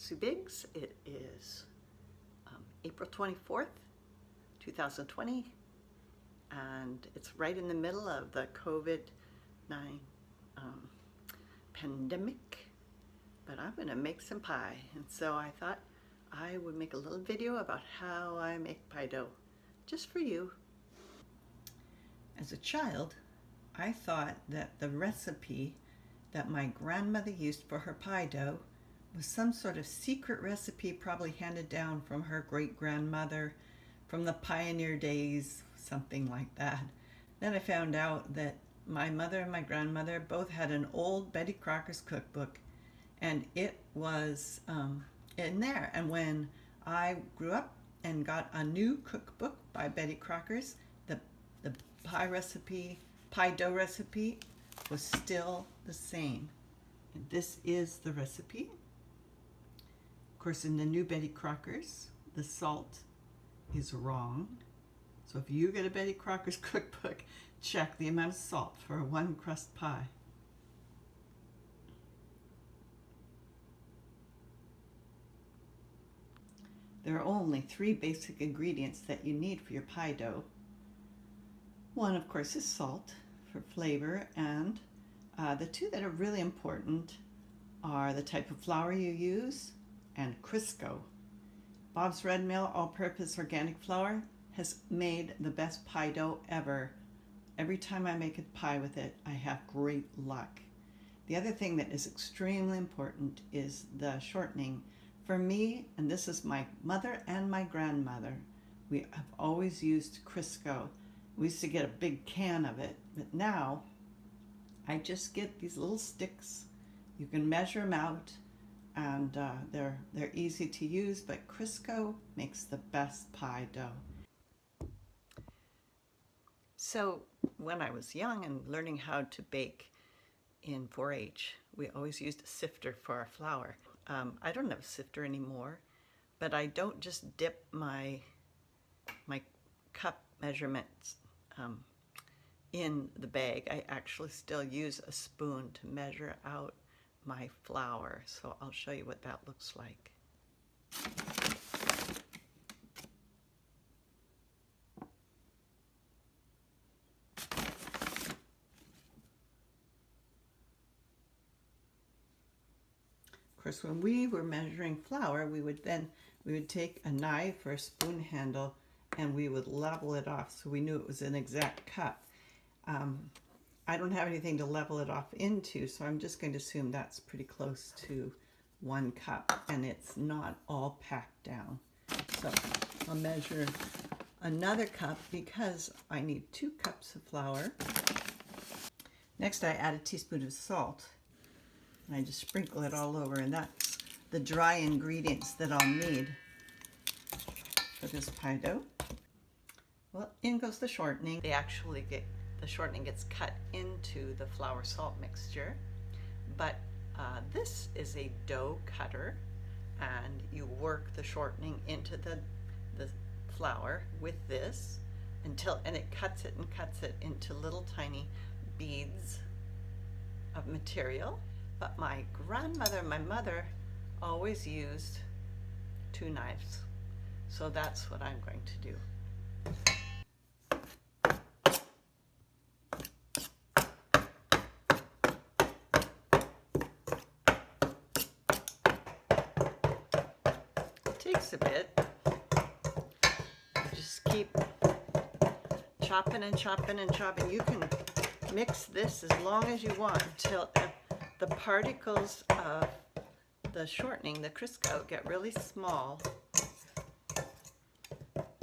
Sue Biggs. It is April 24th, 2020, and it's right in the middle of the COVID-19 pandemic, but I'm going to make some pie, and so I thought I would make a little video about how I make pie dough, just for you. As a child, I thought that the recipe that my grandmother used for her pie dough was some sort of secret recipe, probably handed down from her great-grandmother from the pioneer days, something like that. Then I found out that my mother and my grandmother both had an old Betty Crocker's cookbook, and it was in there. And when I grew up and got a new cookbook by Betty Crocker's, the pie dough recipe was still the same. And this is the recipe. Of course, in the new Betty Crocker's, the salt is wrong. So if you get a Betty Crocker's cookbook, check the amount of salt for a 1 crust pie. There are only 3 basic ingredients that you need for your pie dough. One, of course, is salt for flavor, and the 2 that are really important are the type of flour you use and Crisco. Bob's Red Mill all-purpose organic flour has made the best pie dough ever. Every time I make a pie with it, I have great luck. The other thing that is extremely important is the shortening. For me, and this is my mother and my grandmother, we have always used Crisco. We used to get a big can of it, but now I just get these little sticks. You can measure them out, and they're easy to use, but Crisco makes the best pie dough. So when I was young and learning how to bake in 4-H, we always used a sifter for our flour. I don't have a sifter anymore, but I don't just dip my cup measurements in the bag. I actually still use a spoon to measure out my flour, so I'll show you what that looks like. Of course, when we were measuring flour, we would take a knife or a spoon handle and we would level it off so we knew it was an exact cup. I don't have anything to level it off into, so I'm just going to assume that's pretty close to 1 cup, and it's not all packed down. So I'll measure another cup because I need 2 cups of flour. Next, I add a teaspoon of salt. And I just sprinkle it all over, and that's the dry ingredients that I'll need for this pie dough. Well, in goes the shortening. The shortening gets cut into the flour salt mixture, but this is a dough cutter, and you work the shortening into the flour with this and it cuts it into little tiny beads of material. But my grandmother and my mother always used 2 knives, so that's what I'm going to do. It takes a bit. You just keep chopping and chopping and chopping. You can mix this as long as you want until the particles of the shortening, the Crisco, get really small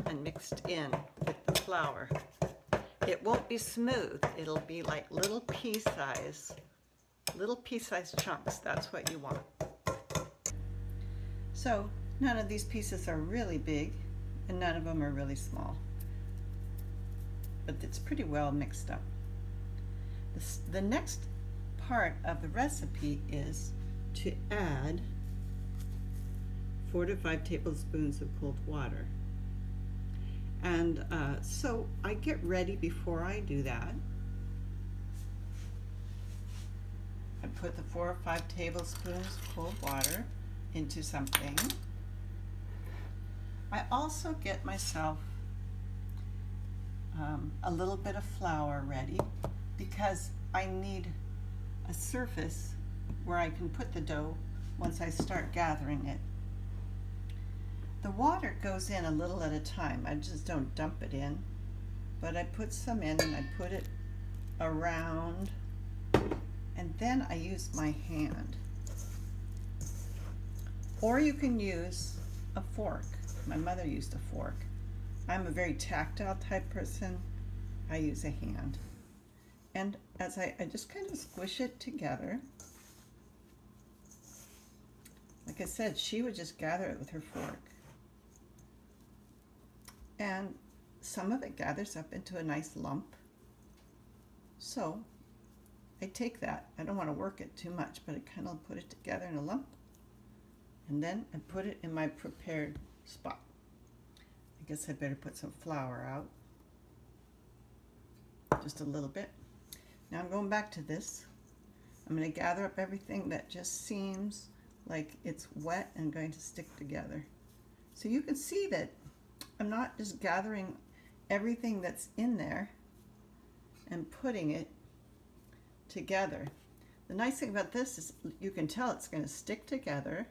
and mixed in with the flour. It won't be smooth. It'll be like little pea-sized chunks. That's what you want. So none of these pieces are really big, and none of them are really small. But it's pretty well mixed up. The next part of the recipe is to add 4 to 5 tablespoons of cold water. And so I get ready before I do that. I put the 4 or 5 tablespoons of cold water into something. I also get myself a little bit of flour ready because I need a surface where I can put the dough once I start gathering it. The water goes in a little at a time. I just don't dump it in, but I put some in and I put it around, and then I use my hand. Or you can use a fork. My mother used a fork. I'm a very tactile type person. I use a hand. And as I just kind of squish it together. Like I said, she would just gather it with her fork. And some of it gathers up into a nice lump. So I take that. I don't want to work it too much, but I kind of put it together in a lump. And then I put it in my prepared spot. I guess I better put some flour out. Just a little bit. Now I'm going back to this. I'm going to gather up everything that just seems like it's wet and going to stick together. So you can see that I'm not just gathering everything that's in there and putting it together. The nice thing about this is you can tell it's going to stick together.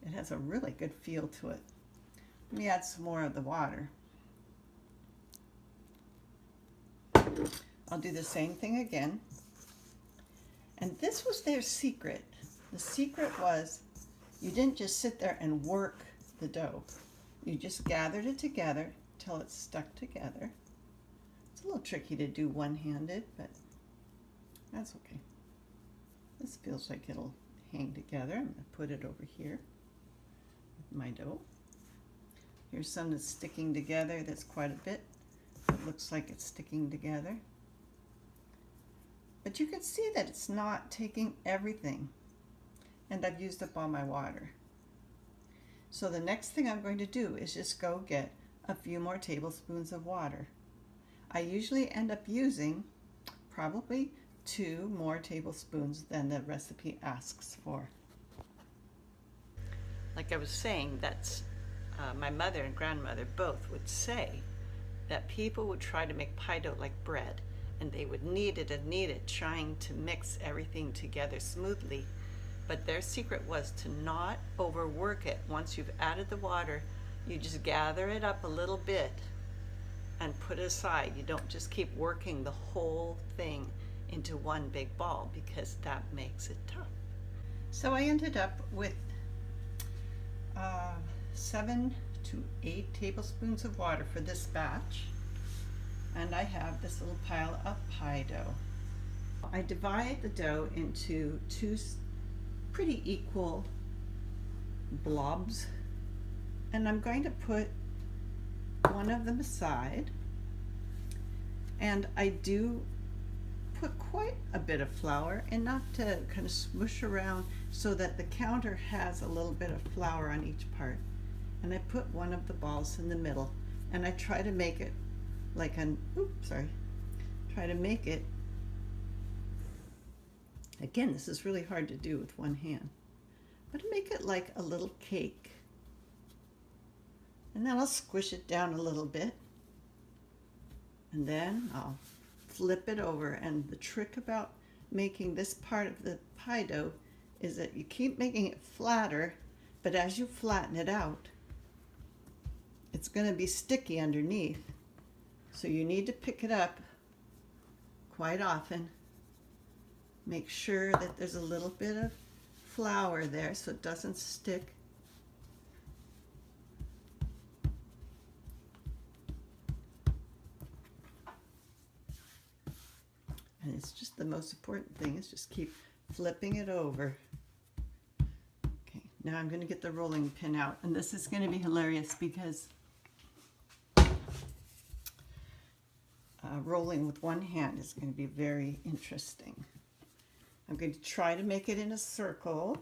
It has a really good feel to it. Let me add some more of the water. I'll do the same thing again. And this was their secret. The secret was you didn't just sit there and work the dough. You just gathered it together till it's stuck together. It's a little tricky to do one-handed, but that's okay. This feels like it'll hang together. I'm going to put it over here with my dough. Here's some that's sticking together. That's quite a bit. It looks like it's sticking together. But you can see that it's not taking everything. And I've used up all my water. So the next thing I'm going to do is just go get a few more tablespoons of water. I usually end up using probably 2 more tablespoons than the recipe asks for. Like I was saying, that's my mother and grandmother both would say that people would try to make pie dough like bread, and they would knead it, trying to mix everything together smoothly. But their secret was to not overwork it. Once you've added the water, you just gather it up a little bit and put it aside. You don't just keep working the whole thing into one big ball, because that makes it tough. So I ended up with 7 to 8 tablespoons of water for this batch. And I have this little pile of pie dough. I divide the dough into 2 pretty equal blobs, and I'm going to put one of them aside, and I do put quite a bit of flour, enough to kind of smoosh around so that the counter has a little bit of flour on each part. And I put one of the balls in the middle, and I try to make it like try to make it, again, this is really hard to do with one hand, but make it like a little cake. And then I'll squish it down a little bit, and then I'll flip it over. And the trick about making this part of the pie dough is that you keep making it flatter, but as you flatten it out, it's going to be sticky underneath. So you need to pick it up quite often. Make sure that there's a little bit of flour there so it doesn't stick. And it's just the most important thing is just keep flipping it over. Okay, now I'm going to get the rolling pin out, and this is going to be hilarious because rolling with one hand is going to be very interesting. I'm going to try to make it in a circle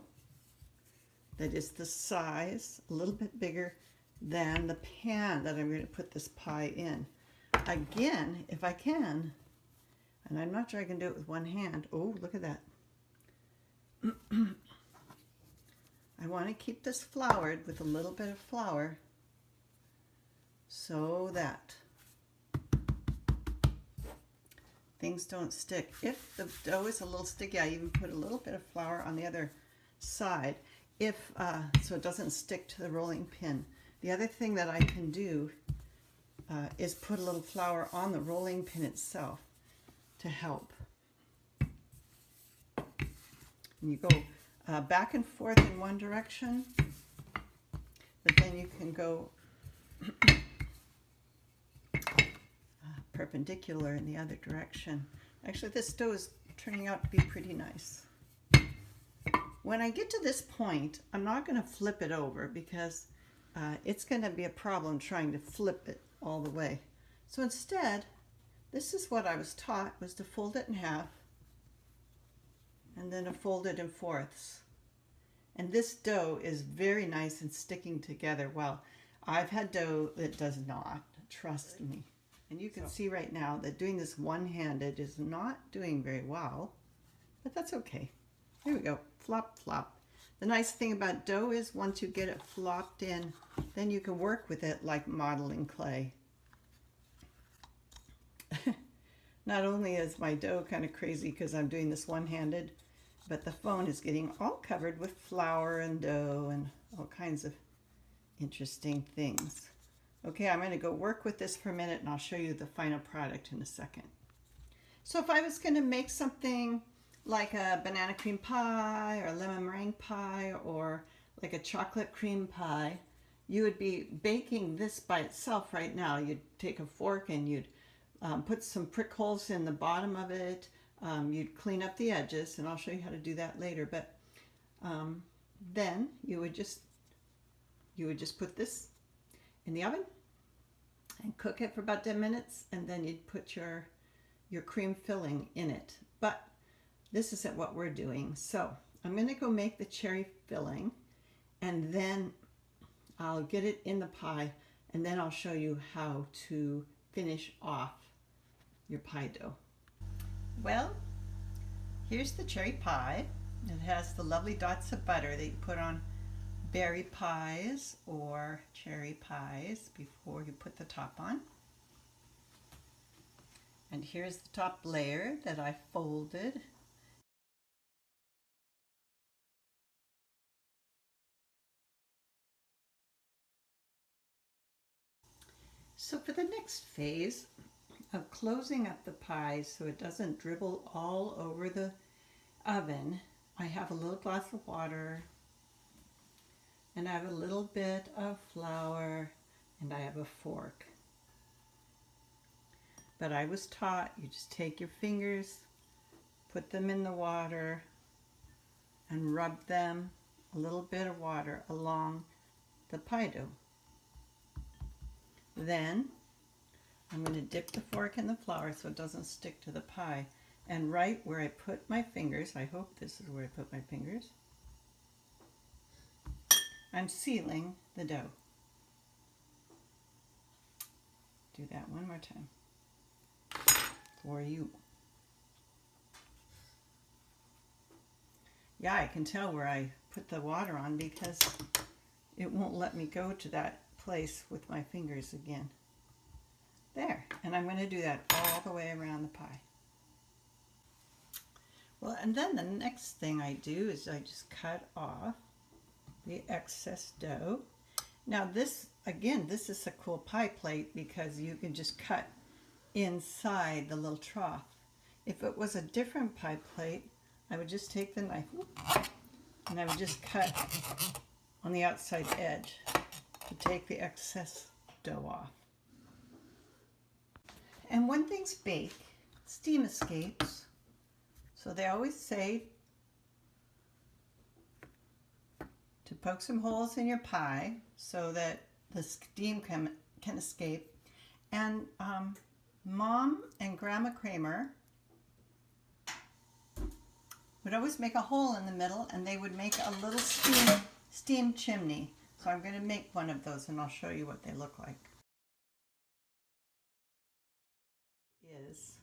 that is the size, a little bit bigger than the pan that I'm going to put this pie in. Again, if I can, and I'm not sure I can do it with one hand. Oh, look at that. I want to keep this floured with a little bit of flour so that things don't stick. If the dough is a little sticky, I even put a little bit of flour on the other side so it doesn't stick to the rolling pin. The other thing that I can do is put a little flour on the rolling pin itself to help. And you go back and forth in one direction, but then you can go perpendicular in the other direction. Actually, this dough is turning out to be pretty nice. When I get to this point, I'm not going to flip it over because it's going to be a problem trying to flip it all the way. So instead, this is what I was taught, was to fold it in half and then to fold it in fourths. And this dough is very nice and sticking together well. I've had dough that does not, trust me. And you can see right now that doing this one-handed is not doing very well, but that's okay. Here we go, flop, flop. The nice thing about dough is once you get it flopped in, then you can work with it like modeling clay. Not only is my dough kind of crazy because I'm doing this one-handed, but the phone is getting all covered with flour and dough and all kinds of interesting things. Okay, I'm going to go work with this for a minute and I'll show you the final product in a second. So if I was going to make something like a banana cream pie or a lemon meringue pie or like a chocolate cream pie, you would be baking this by itself right now. You'd take a fork and you'd put some prick holes in the bottom of it. You'd clean up the edges, and I'll show you how to do that later. But then you would just put this in the oven and cook it for about 10 minutes, and then you'd put your cream filling in it. But this isn't what we're doing. So I'm going to go make the cherry filling, and then I'll get it in the pie, and then I'll show you how to finish off your pie dough. Well, here's the cherry pie. It has the lovely dots of butter that you put on berry pies or cherry pies before you put the top on. And here's the top layer that I folded. So for the next phase of closing up the pie so it doesn't dribble all over the oven, I have a little glass of water, and I have a little bit of flour, and I have a fork. But I was taught you just take your fingers, put them in the water, and rub them, a little bit of water, along the pie dough. Then I'm going to dip the fork in the flour so it doesn't stick to the pie. And right where I put my fingers, I hope this is where I put my fingers, I'm sealing the dough. Do that one more time for you. Yeah, I can tell where I put the water on because it won't let me go to that place with my fingers again. There, and I'm going to do that all the way around the pie. Well, and then the next thing I do is I just cut off the excess dough. Now this, again, this is a cool pie plate because you can just cut inside the little trough. If it was a different pie plate, I would just take the knife and I would just cut on the outside edge to take the excess dough off. And when things bake, steam escapes. So they always say to poke some holes in your pie so that the steam can escape. And Mom and Grandma Kramer would always make a hole in the middle, and they would make a little steam chimney. So I'm going to make one of those, and I'll show you what they look like. Is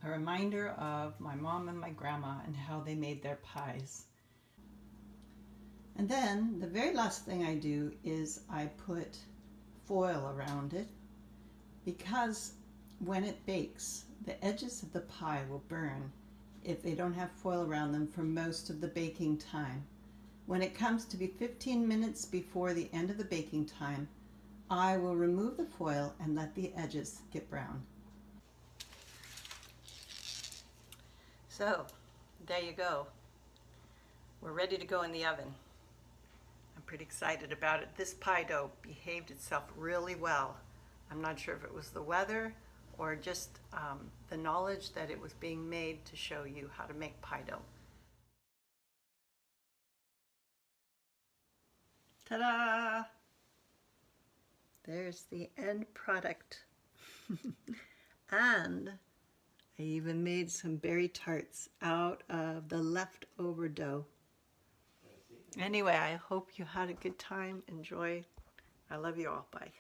a reminder of my mom and my grandma and how they made their pies. And then the very last thing I do is I put foil around it, because when it bakes, the edges of the pie will burn if they don't have foil around them for most of the baking time. When it comes to be 15 minutes before the end of the baking time, I will remove the foil and let the edges get brown. So, there you go. We're ready to go in the oven. I'm pretty excited about it. This pie dough behaved itself really well. I'm not sure if it was the weather or just the knowledge that it was being made to show you how to make pie dough. Ta-da! There's the end product. And I even made some berry tarts out of the leftover dough. Anyway, I hope you had a good time. Enjoy. I love you all. Bye.